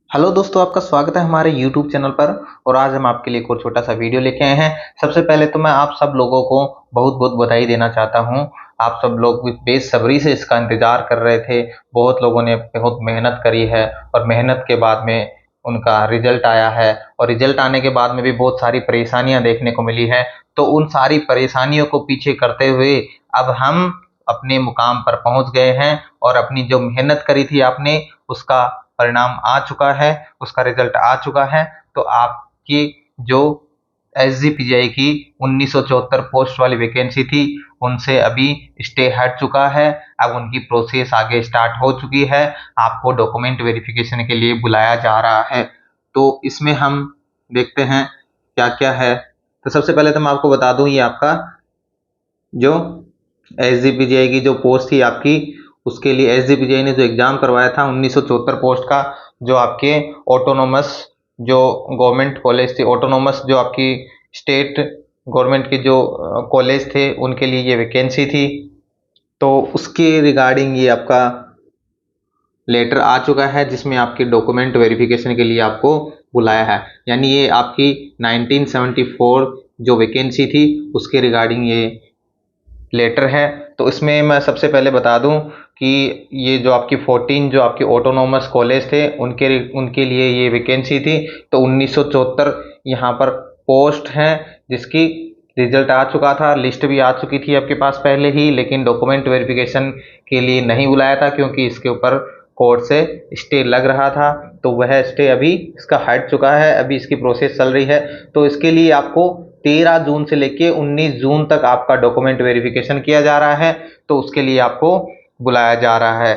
Hello दोस्तों, आपका स्वागत है हमारे YouTube चैनल पर। और आज हम आपके लिए एक और छोटा सा वीडियो लेके आए हैं। सबसे पहले तो मैं आप सब लोगों को बहुत बहुत बधाई देना चाहता हूं। आप सब लोग भी बेसब्री से इसका इंतजार कर रहे थे। बहुत लोगों ने बहुत मेहनत करी है और मेहनत के बाद में उनका रिजल्ट आया है। और रिजल्ट आने के बाद में भी बहुत सारी परेशानियां देखने को मिली है। तो उन सारी परेशानियों को पीछे करते हुए अब हम अपने मुकाम पर पहुंच गए हैं। और अपनी जो मेहनत करी थी आपने, उसका परिणाम आ चुका है, उसका रिजल्ट आ चुका है। तो आपकी जो एसजीपीजीआई की 1974 पोस्ट वाली वैकेंसी थी, उनसे अभी स्टे हट चुका है। अब उनकी प्रोसेस आगे स्टार्ट हो चुकी है। आपको डॉक्यूमेंट वेरिफिकेशन के लिए बुलाया जा रहा है। तो इसमें हम देखते हैं क्या क्या है। तो सबसे पहले तो मैं आपको बता दूं, ये आपका जो एसजीपीजीआई की जो पोस्ट थी आपकी, उसके लिए एसजीपीजीआई ने जो एग्जाम करवाया था 1974 पोस्ट का, जो आपके ऑटोनोमस जो गवर्नमेंट कॉलेज थे, ऑटोनोमस जो आपकी स्टेट गवर्नमेंट के जो कॉलेज थे, उनके लिए ये वैकेंसी थी। तो उसके रिगार्डिंग ये आपका लेटर आ चुका है, जिसमें आपके डॉक्यूमेंट वेरिफिकेशन के लिए आपको बुलाया है। यानी ये आपकी 1974 जो वैकेंसी थी, उसके रिगार्डिंग ये लेटर है। तो इसमें मैं सबसे पहले बता दूं कि ये जो आपकी 14 जो आपके ऑटोनोमस कॉलेज थे, उनके उनके लिए ये वैकेंसी थी। तो 1974 यहाँ पर पोस्ट हैं, जिसकी रिजल्ट आ चुका था, लिस्ट भी आ चुकी थी आपके पास पहले ही। लेकिन डॉक्यूमेंट वेरिफिकेशन के लिए नहीं बुलाया था, क्योंकि इसके ऊपर कोर्ट से स्टे लग रहा था। तो वह स्टे अभी इसका हट चुका है, अभी इसकी प्रोसेस चल रही है। तो इसके लिए आपको 13 जून से लेके 19 जून तक आपका डॉक्यूमेंट वेरिफिकेशन किया जा रहा है। तो उसके लिए आपको बुलाया जा रहा है।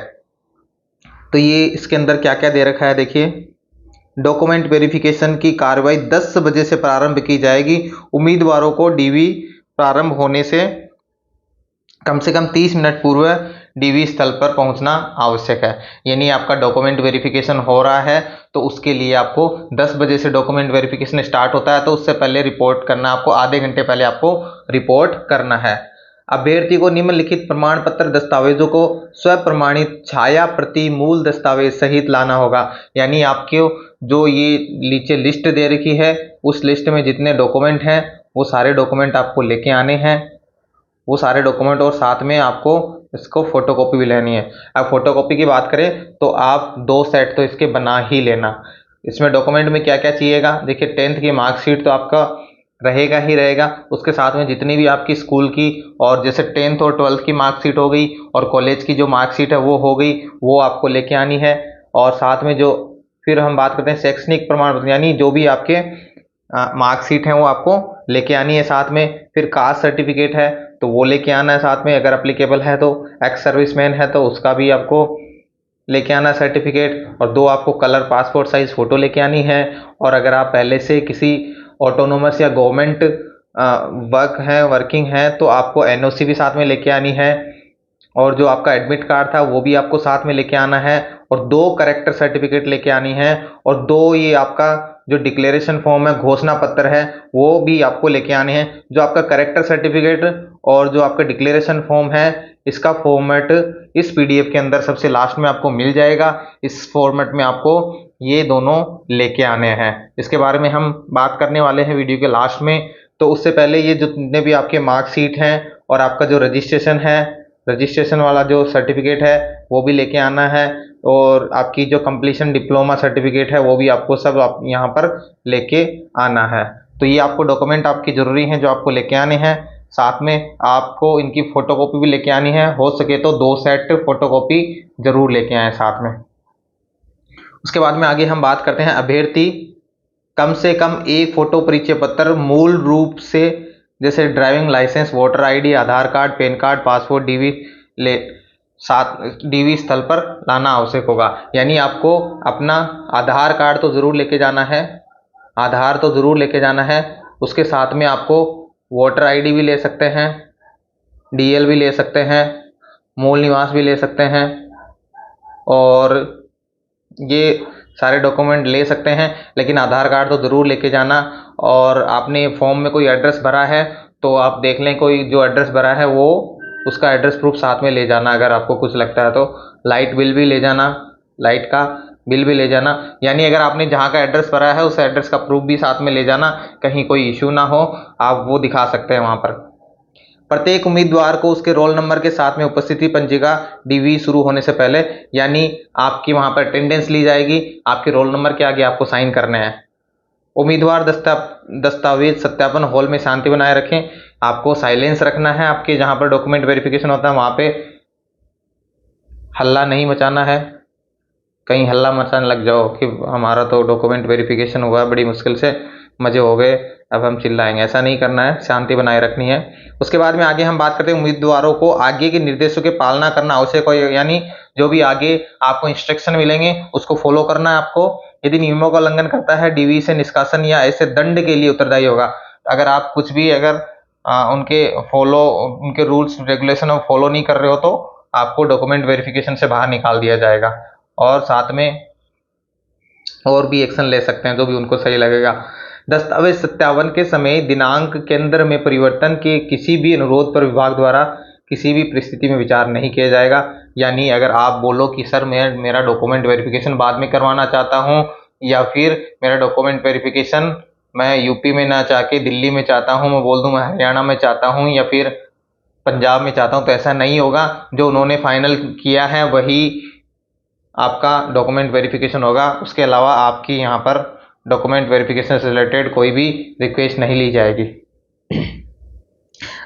तो ये इसके अंदर क्या क्या दे रखा है, देखिए। डॉक्यूमेंट वेरिफिकेशन की कार्रवाई 10 बजे से प्रारंभ की जाएगी। उम्मीदवारों को डीवी प्रारंभ होने से कम 30 मिनट पूर्व डीवी स्थल पर पहुंचना आवश्यक है। यानी आपका डॉक्यूमेंट वेरिफिकेशन हो रहा है, तो उसके लिए आपको 10 बजे से डॉक्यूमेंट वेरिफिकेशन स्टार्ट होता है। तो उससे पहले रिपोर्ट करना, आपको आधे घंटे पहले आपको रिपोर्ट करना है। अभ्यर्थी को निम्नलिखित प्रमाण पत्र दस्तावेजों को स्वप्रमाणित छाया प्रति मूल दस्तावेज सहित लाना होगा। यानी आपके जो ये नीचे लिस्ट दे रखी है, उस लिस्ट में जितने डॉक्यूमेंट हैं, वो सारे डॉक्यूमेंट आपको लेके आने हैं। वो सारे डॉक्यूमेंट और साथ में आपको इसको फोटोकॉपी भी लेनी है। अब फोटोकॉपी की बात करें तो आप 2 सेट तो इसके बना ही लेना। इसमें डॉक्यूमेंट में क्या क्या चाहिएगा, देखिए 10th की मार्कशीट तो आपका रहेगा ही रहेगा। उसके साथ में जितनी भी आपकी स्कूल की, और जैसे 10th और 12th की मार्कशीट हो गई, और कॉलेज की जो मार्कशीट है वो हो गई, वो आपको लेके आनी है। और साथ में जो फिर हम बात करते हैं शैक्षणिक प्रमाण पत्र, यानी जो भी आपके मार्कशीट हैं वो आपको लेके आनी है साथ में। फिर कास्ट सर्टिफिकेट है तो वो लेके आना है साथ में, अगर अप्लीकेबल है तो। एक्स सर्विसमैन है तो उसका भी आपको लेके आना सर्टिफिकेट। और 2 आपको कलर पासपोर्ट साइज फोटो लेके आनी है। और अगर आप पहले से किसी ऑटोनोमस या गवर्नमेंट वर्किंग है, तो आपको एनओसी भी साथ में लेके आनी है। और जो आपका एडमिट कार्ड था वो भी आपको साथ में लेके आना है। और 2 करेक्टर सर्टिफिकेट लेके आनी है। और 2 ये आपका जो डिक्लेरेशन फॉर्म है, घोषणा पत्र है, वो भी आपको लेके आने हैं। जो आपका करेक्टर सर्टिफिकेट और जो आपका डिक्लेरेशन फॉर्म है, इसका फॉर्मेट इस पीडीएफ के अंदर सबसे लास्ट में आपको मिल जाएगा। इस फॉर्मेट में आपको ये दोनों लेके आने हैं। इसके बारे में हम बात करने वाले हैं वीडियो के लास्ट में। तो उससे पहले ये जितने भी आपके मार्कशीट हैं और आपका जो रजिस्ट्रेशन है, रजिस्ट्रेशन वाला जो सर्टिफिकेट है, वो भी लेके आना है। और आपकी जो कंप्लीशन डिप्लोमा सर्टिफिकेट है, वो भी आपको सब आप यहाँ पर लेके आना है। तो ये आपको डॉक्यूमेंट आपकी ज़रूरी हैं जो आपको लेके आने हैं। साथ में आपको इनकी फ़ोटोकॉपी भी लेके आनी है। हो सके तो 2 सेट फ़ोटोकॉपी ज़रूर लेके आएँ साथ में। उसके बाद में आगे हम बात करते हैं, अभ्यर्थी कम से कम एक फ़ोटो परिचय पत्र मूल रूप से, जैसे driving licence, voter ID, Aadhaar card, PAN card, passport, डीवी ले साथ डीवी स्थल पर लाना आवश्यक होगा। यानी आपको अपना आधार कार्ड तो ज़रूर लेके जाना है, आधार तो ज़रूर लेके जाना है। उसके साथ में आपको वोटर आईडी भी ले सकते हैं, डीएल भी ले सकते हैं, मूल निवास भी ले सकते हैं। और ये सारे डॉक्यूमेंट ले सकते हैं, लेकिन आधार कार्ड तो ज़रूर लेके जाना। और आपने फॉर्म में कोई एड्रेस भरा है तो आप देख लें, कोई जो एड्रेस भरा है वो उसका एड्रेस प्रूफ साथ में ले जाना, अगर आपको कुछ लगता है तो। लाइट बिल भी ले जाना, लाइट का बिल भी ले जाना, यानी अगर आपने जहाँ का एड्रेस भरा है उस एड्रेस का प्रूफ भी साथ में ले जाना, कहीं कोई इशू ना हो, आप वो दिखा सकते हैं वहाँ पर। प्रत्येक उम्मीदवार को उसके रोल नंबर के साथ में उपस्थिति पंजिका डीवी शुरू होने से पहले, यानी आपकी वहाँ पर अटेंडेंस ली जाएगी, आपके रोल नंबर के आगे आपको साइन करने हैं। उम्मीदवार दस्तावेज सत्यापन हॉल में शांति बनाए रखें, आपको साइलेंस रखना है, आपके जहाँ पर डॉक्यूमेंट वेरिफिकेशन होता है वहाँ पे हल्ला नहीं मचाना है, कहीं हल्ला मचाने लग जाओ कि हमारा तो डॉक्यूमेंट वेरिफिकेशन हुआ बड़ी मुश्किल से, मजे हो गए, अब हम चिल्लाएंगे, ऐसा नहीं करना है, शांति बनाए रखनी है। उसके बाद में आगे हम बात करते हैं उम्मीदवारों को आगे के निर्देशों की पालना करना आवश्यक हो, यानी जो भी आगे आपको इंस्ट्रक्शन मिलेंगे उसको फॉलो करना है आपको। यदि नियमों का उल्लंघन करता है डीवी से निष्कासन या ऐसे दंड के लिए उत्तरदायी होगा। अगर आप कुछ भी अगर उनके रूल्स रेगुलेशन फॉलो नहीं कर रहे हो तो आपको डॉक्यूमेंट वेरिफिकेशन से बाहर निकाल दिया जाएगा, और साथ में और भी एक्शन ले सकते हैं जो भी उनको सही लगेगा। दस्तावेज सत्यापन के समय दिनांक केंद्र में परिवर्तन के किसी भी अनुरोध पर विभाग द्वारा किसी भी परिस्थिति में विचार नहीं किया जाएगा। यानी अगर आप बोलो कि सर मैं मेरा डॉक्यूमेंट वेरिफिकेशन बाद में करवाना चाहता हूँ, या फिर मेरा डॉक्यूमेंट वेरिफिकेशन मैं यूपी में ना चाह के दिल्ली में चाहता हूँ, मैं बोल दूँ मैं हरियाणा में चाहता हूँ या फिर पंजाब में चाहता हूँ, तो ऐसा नहीं होगा। जो उन्होंने फाइनल किया है वही आपका डॉक्यूमेंट वेरिफिकेशन होगा। उसके अलावा आपकी यहाँ पर डॉक्यूमेंट वेरिफिकेशन से रिलेटेड कोई भी रिक्वेस्ट नहीं ली जाएगी।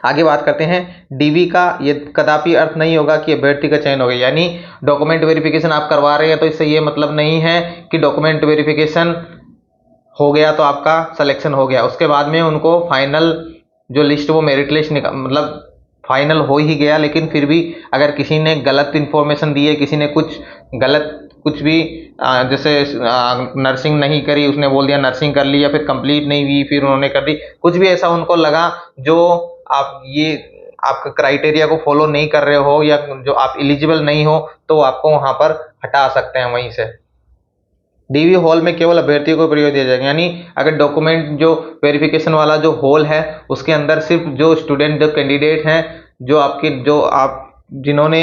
आगे बात करते हैं डीवी का। ये कदापि अर्थ नहीं होगा कि अभ्यर्थी का चयन हो गया, यानी डॉक्यूमेंट वेरिफिकेशन आप करवा रहे हैं तो इससे ये मतलब नहीं है कि डॉक्यूमेंट वेरिफिकेशन हो गया तो आपका सिलेक्शन हो गया। उसके बाद में उनको फाइनल जो लिस्ट वो मेरिट लिस्ट मतलब फाइनल हो ही गया, लेकिन फिर भी अगर किसी ने गलत इन्फॉर्मेशन दी है, किसी ने कुछ भी जैसे नर्सिंग नहीं करी, उसने बोल दिया नर्सिंग कर ली, या फिर कंप्लीट नहीं हुई फिर उन्होंने कर दी, कुछ भी ऐसा उनको लगा जो आपका क्राइटेरिया को फॉलो नहीं कर रहे हो या जो आप एलिजिबल नहीं हो, तो आपको वहां पर हटा सकते हैं वहीं से। डीवी हॉल में केवल अभ्यर्थियों को प्रयोग दिया जाएगा, यानी अगर डॉक्यूमेंट जो वेरिफिकेशन वाला जो हॉल है उसके अंदर सिर्फ जो स्टूडेंट जो कैंडिडेट हैं जो आप जिन्होंने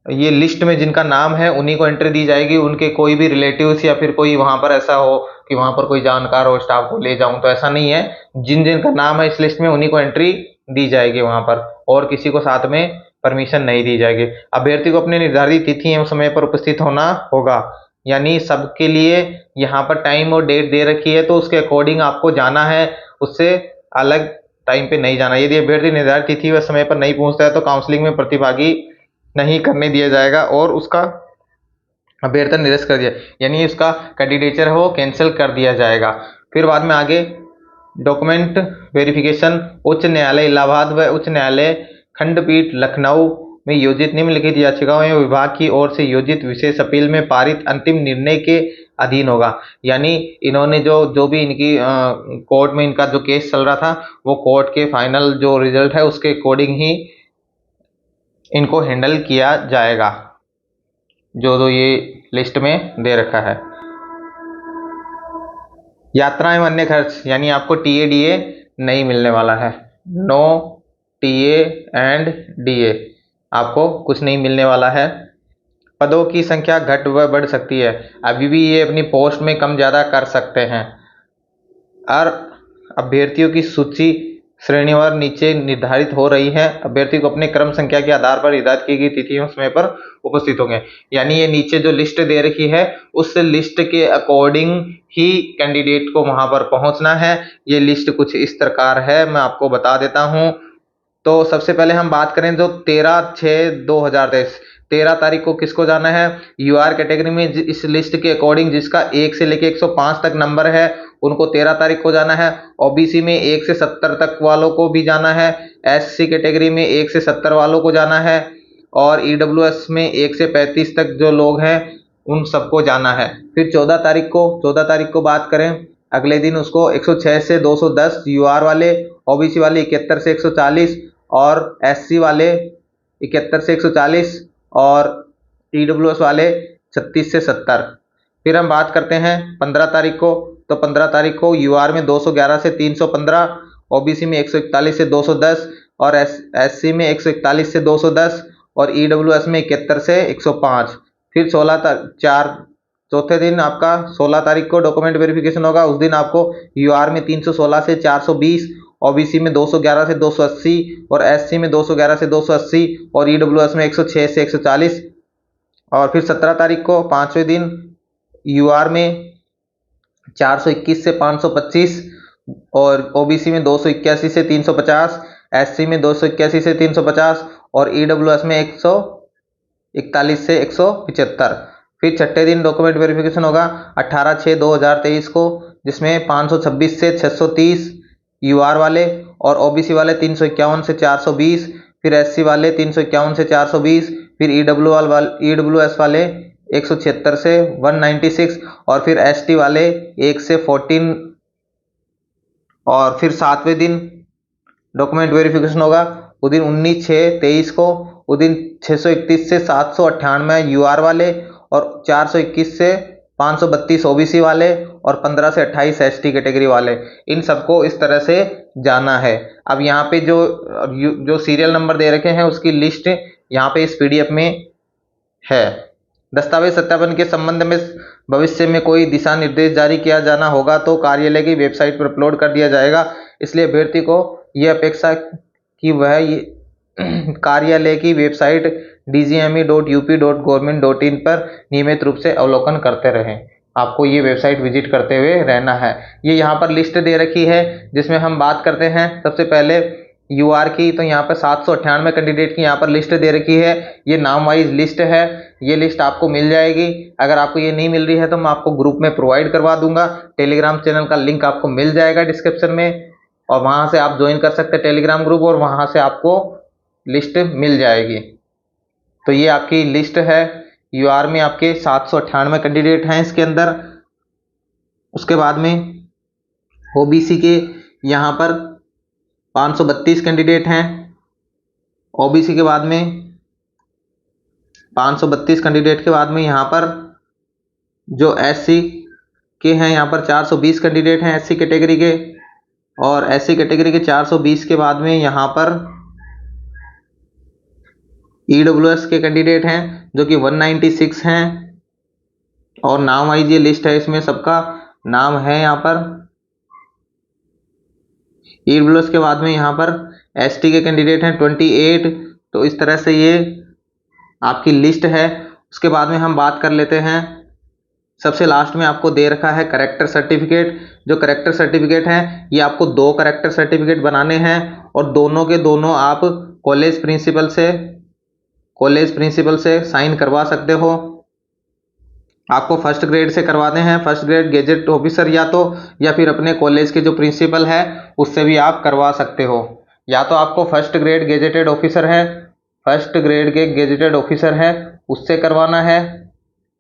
ये लिस्ट में जिनका नाम है उन्हीं को एंट्री दी जाएगी। उनके कोई भी रिलेटिव्स या फिर कोई वहां पर ऐसा हो कि वहां पर कोई जानकार हो स्टाफ को ले जाऊं, तो ऐसा नहीं है। जिन जिन का नाम है इस लिस्ट में उन्हीं को एंट्री दी जाएगी वहां पर, और किसी को साथ में परमिशन नहीं दी जाएगी। अभ्यर्थी को अपने निर्धारित तिथि एवं समय पर उपस्थित होना होगा, यानी सबके लिए यहाँ पर टाइम और डेट दे रखी है तो उसके अकॉर्डिंग आपको जाना है, उससे अलग टाइम पे नहीं जाना। यदि अभ्यर्थी निर्धारित तिथि व समय पर नहीं पहुंचता है तो काउंसलिंग में प्रतिभागी नहीं करने दिया जाएगा और उसका अभ्यर्थन निरस्त कर दिया, यानी उसका कैंडिडेचर है वो कैंसिल कर दिया जाएगा। फिर बाद में आगे डॉक्यूमेंट वेरिफिकेशन। उच्च न्यायालय इलाहाबाद व उच्च न्यायालय खंडपीठ लखनऊ में योजित निम्नलिखित याचिकाओं एवं विभाग की ओर से योजित विशेष अपील में पारित अंतिम निर्णय के अधीन होगा। यानी इन्होंने जो भी इनकी कोर्ट में इनका जो केस चल रहा था वो कोर्ट के फाइनल जो रिजल्ट है उसके अकॉर्डिंग ही इनको हैंडल किया जाएगा, जो ये लिस्ट में दे रखा है। यात्रा एवं अन्य खर्च, यानी आपको टीए डीए नहीं मिलने वाला है। नो टीए एंड डीए, आपको कुछ नहीं मिलने वाला है। पदों की संख्या घट व बढ़ सकती है, अभी भी ये अपनी पोस्ट में कम ज़्यादा कर सकते हैं। और अभ्यर्थियों की सूची श्रेणीवार नीचे निर्धारित हो रही है। अभ्यर्थी को अपने क्रम संख्या के आधार पर हिदायत की गई तिथियों समय पर उपस्थित होंगे, यानी ये नीचे जो लिस्ट दे रखी है उस लिस्ट के अकॉर्डिंग ही कैंडिडेट को वहां पर पहुंचना है। ये लिस्ट कुछ इस प्रकार है, मैं आपको बता देता हूं। तो सबसे पहले हम बात करें जो 13/6/2023, 13 तारीख को किसको जाना है, यूआर कैटेगरी में इस लिस्ट के अकॉर्डिंग जिसका 1 से लेके 105 तक नंबर है उनको 13 तारीख को जाना है। ओबीसी में 1 से 70 तक वालों को भी जाना है। एससी कैटेगरी में 1 से 70 वालों को जाना है, और ईडब्ल्यूएस में 1 से 35 तक जो लोग हैं उन सबको जाना है। फिर 14 तारीख को बात करें, अगले दिन उसको 106 से 210 यूआर वाले, ओबीसी वाले 71 से 140 और एससी वाले 71 से 140 और ईडब्ल्यूएस वाले 36 से 70। फिर हम बात करते हैं 15 तारीख को, तो 15 तारीख को यूआर में 211 से 315, ओबीसी में 141 से 210 और एससी में 141 से 210 और ईडब्ल्यूएस में 71 से 105। फिर 16/4 चौथे दिन आपका 16 तारीख को डॉक्यूमेंट वेरिफिकेशन होगा। उस दिन आपको यूआर में 316 से 420, ओबीसी में 211 से 280 और एससी में 211 से 280 और ईडब्ल्यूएस में 106 से 140। और फिर 17 तारीख को पांचवें दिन यूआर में 421 से 525 और ओबीसी में 281 से 350, एससी में 281 से 350 और ईडब्ल्यूएस में 141 से 175। फिर छठे दिन डॉक्यूमेंट वेरिफिकेशन होगा 18/6/2023 को, जिसमें 526 से 630 यूआर वाले और ओबीसी वाले 351 से 420, फिर एससी वाले 351 से 420, फिर ईडब्ल्यूएस वाले 176 से 196 और फिर एसटी वाले 1 से 14। और फिर सातवें दिन डॉक्यूमेंट वेरिफिकेशन होगा उस दिन 19/6/23 को। उस दिन 631 से 798 यूआर वाले और 421 से 532 ओबीसी वाले और 15 से 28 एसटी कैटेगरी वाले। इन सबको इस तरह से जाना है। अब यहाँ पे जो सीरियल नंबर दे रखे हैं उसकी लिस्ट यहाँ पे इस पीडीएफ में है। दस्तावेज सत्यापन के संबंध में भविष्य में कोई दिशा निर्देश जारी किया जाना होगा तो कार्यालय की वेबसाइट पर अपलोड कर दिया जाएगा। इसलिए अभ्यर्थी को यह अपेक्षा कि वह कार्यालय की वेबसाइट dgme.up.government.in पर नियमित रूप से अवलोकन करते रहें। आपको ये वेबसाइट विजिट करते हुए रहना है। ये यहाँ पर लिस्ट दे रखी है जिसमें हम बात करते हैं सबसे पहले यूआर की। तो यहाँ पर 798 कैंडिडेट की यहाँ पर लिस्ट दे रखी है। ये नाम वाइज लिस्ट है। ये लिस्ट आपको मिल जाएगी। अगर आपको ये नहीं मिल रही है तो मैं आपको ग्रुप में प्रोवाइड करवा दूंगा। टेलीग्राम चैनल का लिंक आपको मिल जाएगा डिस्क्रिप्शन में और वहां से आप ज्वाइन कर सकते हैं टेलीग्राम ग्रुप और वहां से आपको लिस्ट मिल जाएगी। तो ये आपकी लिस्ट है। यूआर में आपके 798 कैंडिडेट हैं इसके अंदर। उसके बाद में ओबीसी के यहाँ पर 532 कैंडिडेट हैं। ओबीसी के बाद में 532 कैंडिडेट के बाद में यहाँ पर जो एससी के हैं यहाँ पर 420 कैंडिडेट हैं एससी कैटेगरी के। और एससी कैटेगरी के 420 के बाद में यहाँ पर ईडब्ल्यूएस के कैंडिडेट हैं जो कि 196 हैं। और नाम वाइज ये लिस्ट है, इसमें सबका नाम है यहाँ पर। ईडब्ल्यूएस के बाद में यहाँ पर एसटी के कैंडिडेट हैं 28। तो इस तरह से ये आपकी लिस्ट है। उसके बाद में हम बात कर लेते हैं, सबसे लास्ट में आपको दे रखा है करेक्टर सर्टिफिकेट। जो करेक्टर सर्टिफिकेट है ये आपको 2 करेक्टर सर्टिफिकेट बनाने हैं और दोनों के दोनों आप कॉलेज प्रिंसिपल से साइन करवा सकते हो। आपको फर्स्ट ग्रेड से करवाते हैं, फर्स्ट ग्रेड गेजेट ऑफिसर या फिर अपने कॉलेज के जो प्रिंसिपल है उससे भी आप करवा सकते हो। या तो आपको फर्स्ट ग्रेड गेजेटेड ऑफिसर है उससे करवाना है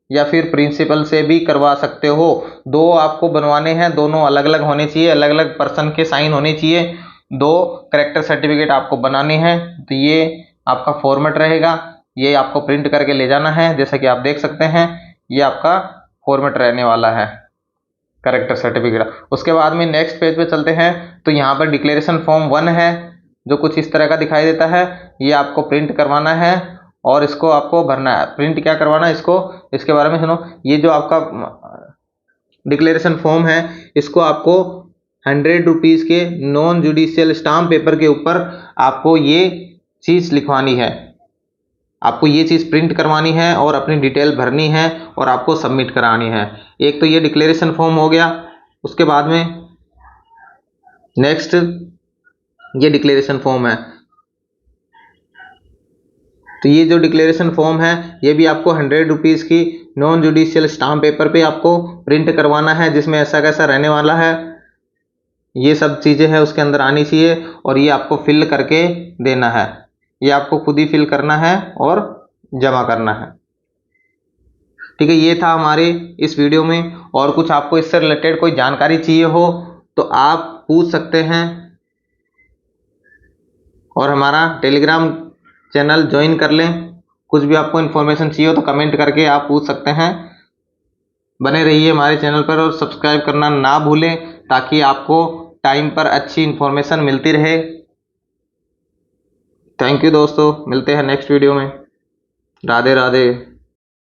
या फिर प्रिंसिपल से भी करवा सकते हो। 2 आपको बनवाने हैं, दोनों अलग अलग होने चाहिए, अलग अलग पर्सन के साइन होने चाहिए। 2 करेक्टर सर्टिफिकेट आपको बनाने हैं। तो ये आपका फॉर्मेट रहेगा, ये आपको प्रिंट करके ले जाना है। जैसा कि आप देख सकते हैं ये आपका फॉर्मेट रहने वाला है करेक्टर सर्टिफिकेट। उसके बाद में नेक्स्ट पेज पे चलते हैं। तो यहाँ पर डिक्लेरेशन फॉर्म 1 है जो कुछ इस तरह का दिखाई देता है। ये आपको प्रिंट करवाना है और इसको आपको भरना है। प्रिंट क्या करवाना है इसके बारे में सुनो। ये जो आपका डिक्लेरेशन फॉर्म है इसको आपको 100 रुपीज़ के नॉन जुडिशियल स्टाम्प पेपर के ऊपर आपको ये चीज़ लिखवानी है। आपको ये चीज़ प्रिंट करवानी है और अपनी डिटेल भरनी है और आपको सबमिट करानी है। एक तो ये डिक्लेरेशन फॉर्म हो गया। उसके बाद में नेक्स्ट ये डिक्लेरेशन फॉर्म है। तो ये जो डिक्लेरेशन फॉर्म है ये भी आपको 100 रुपीज़ की नॉन जुडिशियल स्टाम्प पेपर पे आपको प्रिंट करवाना है, जिसमें ऐसा कैसा रहने वाला है, ये सब चीज़ें हैं उसके अंदर आनी चाहिए और ये आपको फिल करके देना है। ये आपको खुद ही फिल करना है और जमा करना है। ठीक है, ये था हमारे इस वीडियो में। और कुछ आपको इससे रिलेटेड कोई जानकारी चाहिए हो तो आप पूछ सकते हैं और हमारा टेलीग्राम चैनल ज्वाइन कर लें। कुछ भी आपको इन्फॉर्मेशन चाहिए हो तो कमेंट करके आप पूछ सकते हैं। बने रहिए हमारे चैनल पर और सब्सक्राइब करना ना भूलें ताकि आपको टाइम पर अच्छी इन्फॉर्मेशन मिलती रहे। थैंक यू दोस्तों, मिलते हैं नेक्स्ट वीडियो में। राधे राधे।